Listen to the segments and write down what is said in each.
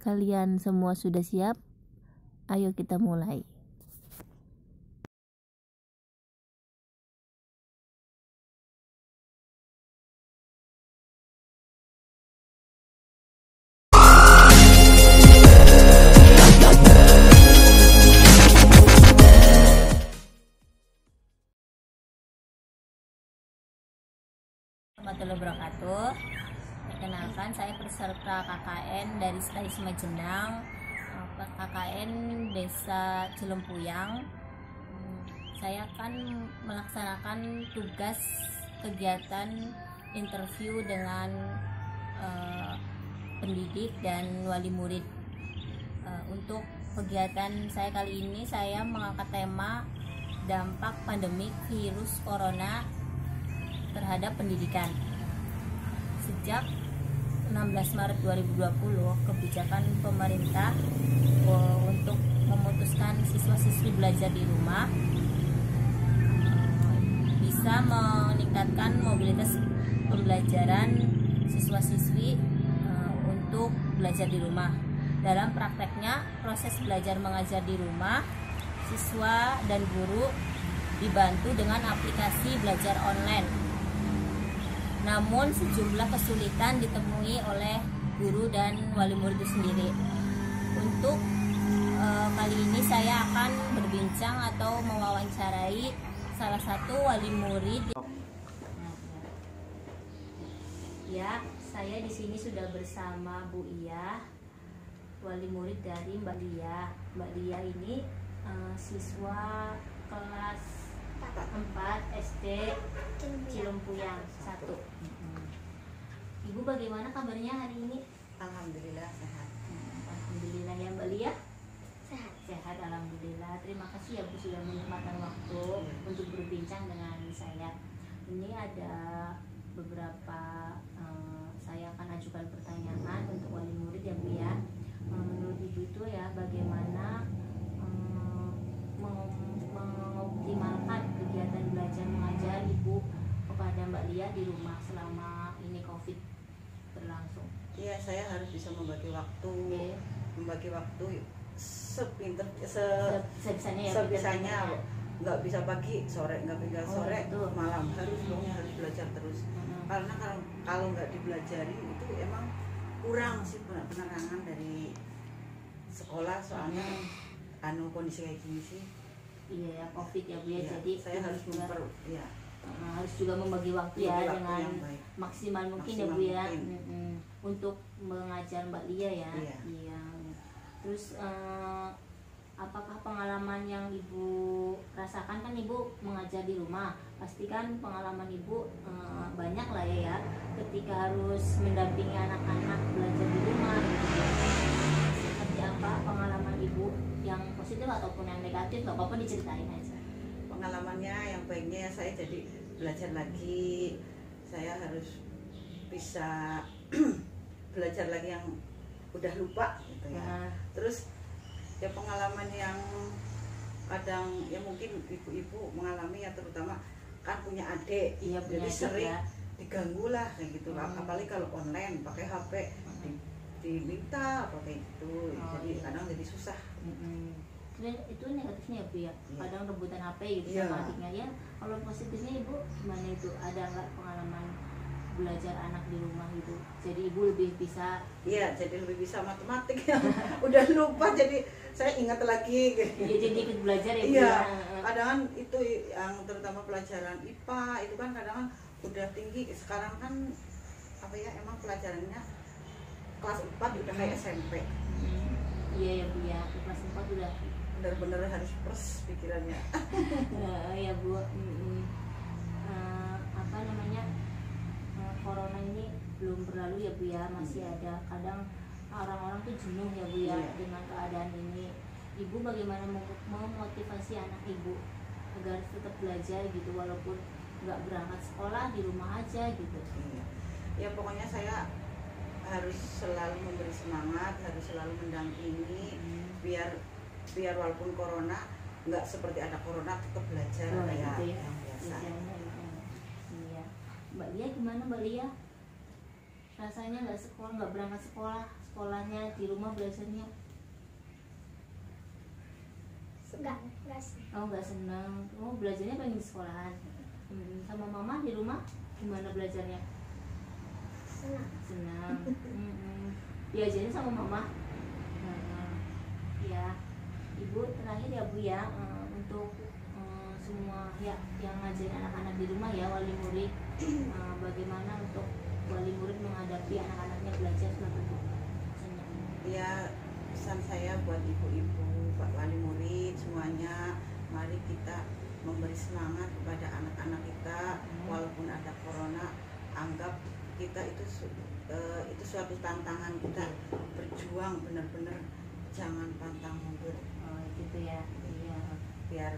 Kalian semua sudah siap? Ayo kita mulai. Warahmatullahi wabarakatuh. Perkenalkan, saya peserta KKN dari Sedaisma Jenang, KKN Desa Cilempuyang. Saya akan melaksanakan tugas kegiatan interview dengan pendidik dan wali murid. Untuk kegiatan saya kali ini, saya mengangkat tema dampak pandemik virus corona terhadap pendidikan. Sejak 16 Maret 2020, kebijakan pemerintah untuk memutuskan siswa-siswi belajar di rumah bisa meningkatkan mobilitas pembelajaran siswa-siswi untuk belajar di rumah. Dalam prakteknya, proses belajar mengajar di rumah, siswa dan guru dibantu dengan aplikasi belajar online. Namun sejumlah kesulitan ditemui oleh guru dan wali murid itu sendiri. Untuk kali ini saya akan berbincang atau mewawancarai salah satu wali murid. Ya, saya di sini sudah bersama Bu Iya, wali murid dari Mbak Lia. Mbak Lia ini siswa kelas 4 SD Cilempuyang 1. Ibu bagaimana kabarnya hari ini? Alhamdulillah sehat. Alhamdulillah ya Mbak Lia. Sehat alhamdulillah. Terima kasih ya Bu sudah menyempatkan waktu untuk berbincang dengan saya. Ini ada beberapa saya akan ajukan pertanyaan untuk wali murid ya Bu ya. Menurut Ibu itu ya bagaimana mengoptimalkan kegiatan belajar mengajar Ibu kepada Mbak Lia di rumah selama ini COVID berlangsung? Iya, saya harus bisa membagi waktu, sebisanya ya. Sebisanya, nggak bisa pagi, sore, nggak bisa sore, malam harus belajar terus. Karena kalau nggak dipelajari itu emang kurang sih penerangan dari sekolah, soalnya kondisi kayak gini sih. Iya ya, COVID ya Bu ya. Jadi saya harus harus juga membagi waktu ya dengan maksimal mungkin ya Bu ya, untuk mengajar Mbak Lia ya. Iya. Terus apakah pengalaman yang Ibu rasakan, kan Ibu mengajar di rumah, pasti kan pengalaman Ibu banyak lah ya ketika harus mendampingi anak-anak belajar di rumah gitu. Seperti apa pengalaman Ibu yang positif ataupun yang negatif, nggak apa-apa diceritain aja. Pengalamannya yang baiknya saya jadi belajar lagi, saya harus bisa belajar lagi yang udah lupa gitu ya. Terus ya pengalaman yang kadang ya mungkin ibu-ibu mengalami ya, terutama kan punya adik, jadi sering diganggu lah kayak gitu. Apalagi kalau online pakai HP diminta apa kayak gitu, jadi kadang jadi susah. Itu negatifnya ya Bu ya, kadang rebutan HP gitu sama adiknya ya. Kalau positifnya Ibu gimana itu? Ada nggak pengalaman belajar anak di rumah gitu, jadi Ibu lebih bisa? Iya, jadi lebih bisa matematik ya. Udah lupa jadi saya ingat lagi gitu. Ya, jadi ikut belajar ya Bu. Iya, kadang kan itu yang terutama pelajaran IPA itu kan kadang kan udah tinggi. Sekarang kan apa ya, emang pelajarannya kelas 4 udah kayak SMP. Iya ya Bu ya, kelas 4 udah benar-benar harus pers pikirannya. Ya Bu. Apa namanya, corona ini belum berlalu ya Bu ya, masih ada. Kadang orang-orang tuh jenuh ya Bu ya dengan keadaan ini. Ibu bagaimana memotivasi anak Ibu agar tetap belajar gitu, walaupun nggak berangkat sekolah, di rumah aja gitu? Ya pokoknya saya harus selalu memberi semangat, harus selalu mendampingi, biar walaupun corona nggak seperti ada corona, tetap belajar ya, gitu yang biasa. Iya. Mbak Lia gimana Mbak Lia? rasanya nggak sekolah, nggak berangkat sekolah, sekolahnya di rumah belajarnya? Nggak senang. Oh, belajarnya pengen di sekolahan. Sama mama di rumah gimana belajarnya? Senang. Diajarin sama mama. Ya, ibu terakhir ya bu ya, untuk semua ya yang ngajarin anak-anak di rumah ya, wali murid, bagaimana untuk wali murid menghadapi anak-anaknya belajar selama itu? Ya, pesan saya buat ibu-ibu, pak wali murid semuanya, mari kita memberi semangat kepada anak-anak kita. Walaupun ada corona, anggap kita itu suatu tantangan, kita berjuang benar-benar, jangan pantang mundur. Oh gitu ya. Iya. Biar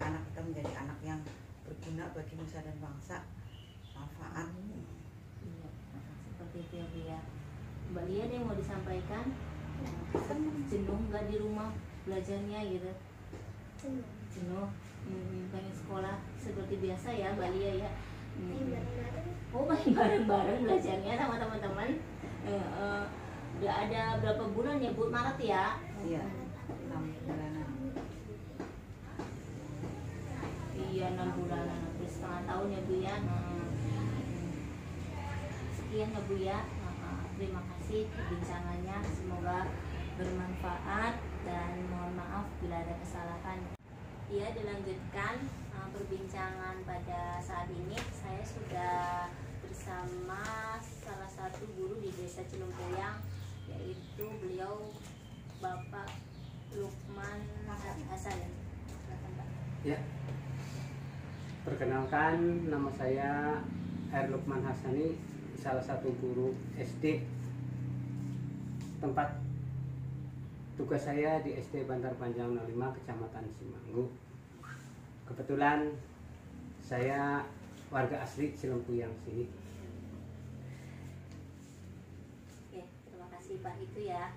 anak kita menjadi anak yang berguna bagi nusa dan bangsa, manfaat. Iya, seperti itu ya Bu ya. Mbak Lia ada yang mau disampaikan? Jenuh nggak di rumah belajarnya gitu? Jenuh. Pengen sekolah seperti biasa ya Mbak Lia ya. Oh, main bareng-bareng belajarnya sama teman-teman. Udah ada berapa bulan ya Bu? Maret ya? Iya, 6 bulanan. Iya, 6 bulanan, hampir setengah tahun ya Bu ya. Sekian ya Bu ya. Terima kasih perbincangannya, semoga bermanfaat dan mohon maaf bila ada kesalahan. Ya, dilanjutkan perbincangan pada saat ini. Saya sudah bersama salah satu guru di Desa Cilempoyang, yaitu beliau Bapak Lukman Hasan. Ya, perkenalkan, nama saya R. Lukman Hasani, salah satu guru SD. Tempat tugas saya di SD Bantar Panjang 05, Kecamatan Simanggu. Kebetulan saya warga asli Cilempoyang sini. Oke, terima kasih Pak. Itu ya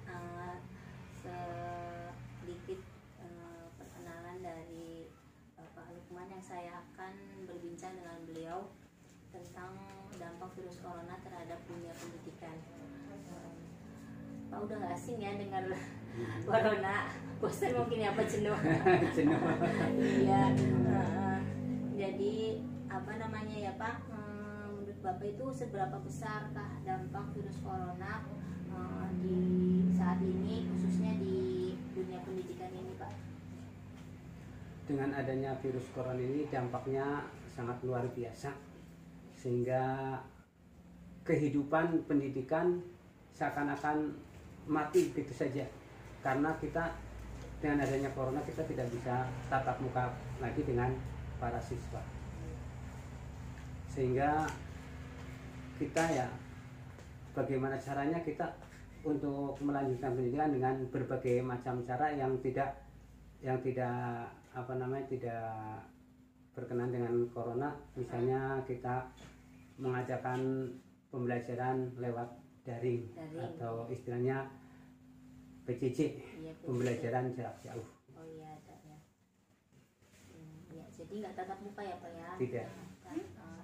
sedikit perkenalan dari Pak Lukman yang saya akan berbincang dengan beliau tentang dampak virus corona terhadap dunia pendidikan. Pak udah gak asing ya dengar corona, bosan mungkin ya, apa jenuh? Jenuh. Iya. Jadi apa namanya ya Pak? Menurut Bapak itu seberapa besarkah dampak virus corona di saat ini, khususnya di dunia pendidikan ini Pak? Dengan adanya virus corona ini dampaknya sangat luar biasa, sehingga kehidupan pendidikan seakan-akan mati begitu saja, karena kita dengan adanya corona kita tidak bisa tatap muka lagi dengan para siswa, sehingga kita ya bagaimana caranya kita untuk melanjutkan pendidikan dengan berbagai macam cara yang tidak tidak berkenan dengan corona. Misalnya kita mengajarkan pembelajaran lewat daring. Atau istilahnya PJJ, iya, pembelajaran jarak jauh. Oh iya, ada ya. Ya, jadi nggak tatap muka ya Pak ya? Tidak.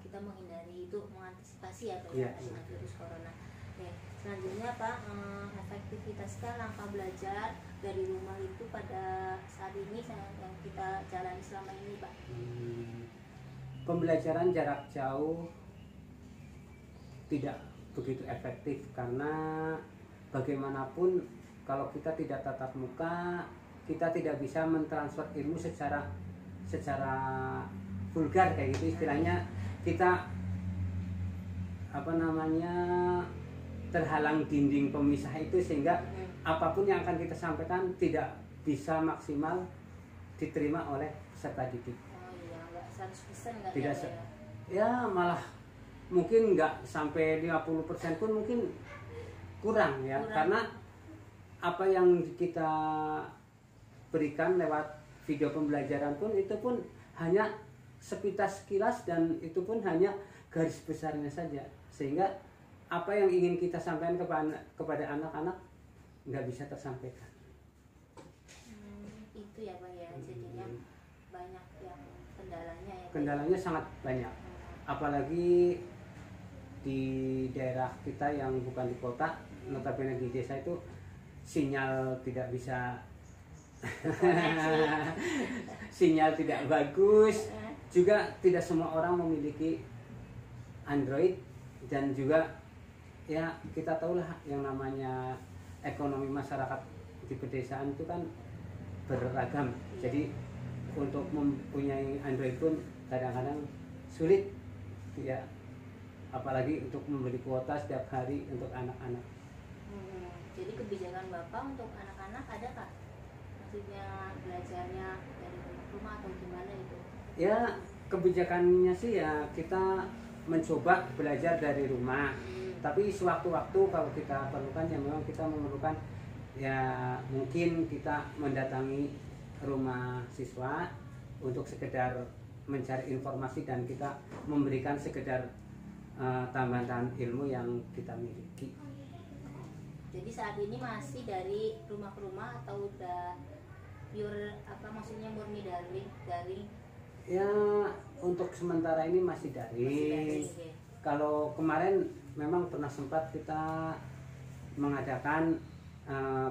Kita menghindari itu, mengantisipasi ya Pak ya, dengan virus corona. Oke, selanjutnya Pak, efektivitasnya langkah belajar dari rumah itu pada saat ini yang kita jalani selama ini Pak? Pembelajaran jarak jauh tidak begitu efektif, karena bagaimanapun kalau kita tidak tatap muka, kita tidak bisa mentransfer ilmu secara vulgar kayak gitu istilahnya. Kita terhalang dinding pemisah itu, sehingga apapun yang akan kita sampaikan tidak bisa maksimal diterima oleh peserta didik. Oh iya, nggak 100% nggak tidak ya? Ya malah mungkin nggak sampai 50% pun mungkin kurang ya, karena apa yang kita berikan lewat video pembelajaran pun itu pun hanya sepintas sekilas, dan itu pun hanya garis besarnya saja, sehingga apa yang ingin kita sampaikan kepada anak-anak nggak bisa tersampaikan. Itu ya Pak ya, jadinya banyak yang kendalanya ya Pak? Kendalanya sangat banyak, apalagi di daerah kita yang bukan di kota, notabene di desa itu sinyal tidak bisa sinyal tidak bagus, juga tidak semua orang memiliki Android, dan juga ya kita tahulah yang namanya ekonomi masyarakat di pedesaan itu kan beragam. Jadi untuk mempunyai Android pun kadang-kadang sulit ya, apalagi untuk membeli kuota setiap hari untuk anak-anak. Jadi kebijakan Bapak untuk anak-anak ada Kak? Maksudnya belajarnya dari rumah atau gimana itu? Ya kebijakannya sih ya kita mencoba belajar dari rumah, tapi sewaktu-waktu kalau kita perlukan ya memang kita memerlukan ya mungkin kita mendatangi rumah siswa untuk sekedar mencari informasi dan kita memberikan sekedar tambahan ilmu yang kita miliki. Jadi saat ini masih dari rumah ke rumah atau udah pure maksudnya murni dari? Ya untuk sementara ini masih daring. Okay. Kalau kemarin memang pernah sempat kita mengadakan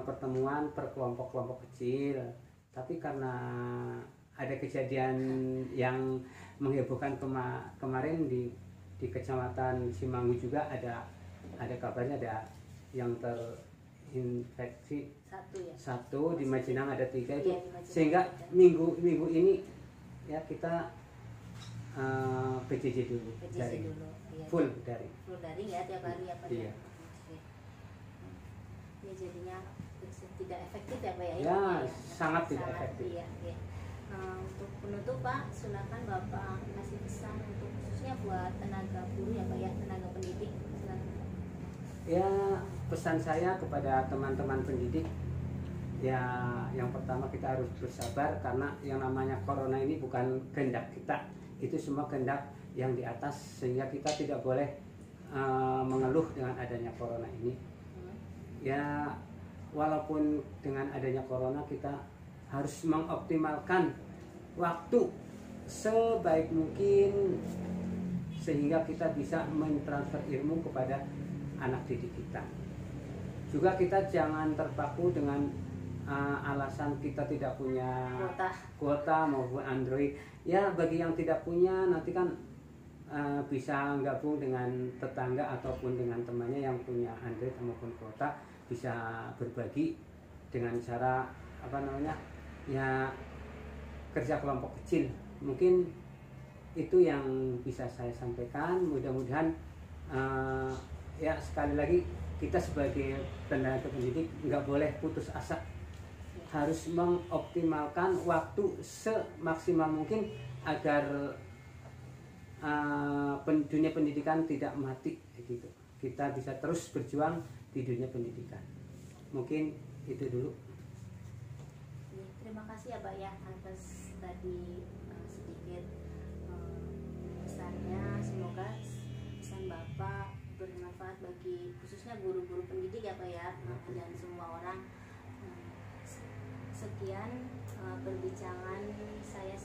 pertemuan per kelompok-kelompok kecil, tapi karena ada kejadian yang menghebohkan kemarin di Kecamatan Simanggu juga ada kabarnya ada yang terinfeksi satu di Majenang ada 3 itu, sehingga minggu ini ya kita PJJ dulu, dari full daring ya tiap hari ya Pak. Iya. Ya jadinya tidak efektif ya Pak ya? Ya sangat tidak efektif. Iya. Untuk penutup Pak, silakan Bapak kasih pesan untuk khususnya buat tenaga guru ya Pak ya, tenaga pendidik. Silakan. Ya pesan saya kepada teman-teman pendidik ya, yang pertama kita harus bersabar karena yang namanya corona ini bukan kehendak kita, itu semua kehendak yang di atas, sehingga kita tidak boleh mengeluh dengan adanya corona ini. Ya walaupun dengan adanya corona kita harus mengoptimalkan waktu sebaik mungkin sehingga kita bisa mentransfer ilmu kepada anak didik kita. Juga kita jangan terpaku dengan alasan kita tidak punya kuota maupun Android. Ya bagi yang tidak punya nanti kan bisa gabung dengan tetangga ataupun dengan temannya yang punya Android maupun kuota, bisa berbagi dengan cara ya kerja kelompok kecil. Mungkin itu yang bisa saya sampaikan. Mudah-mudahan ya sekali lagi kita sebagai tenaga pendidik nggak boleh putus asa, harus mengoptimalkan waktu semaksimal mungkin agar dunia pendidikan tidak mati gitu. Kita bisa terus berjuang di dunia pendidikan. Mungkin itu dulu. Terima kasih ya Pak ya atas tadi sedikit pesannya. Semoga pesan Bapak bermanfaat bagi khususnya guru-guru pendidik ya Pak ya, dan semua orang. Sekian perbincangan saya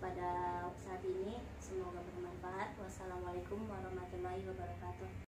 pada saat ini, semoga bermanfaat. Wassalamualaikum warahmatullahi wabarakatuh.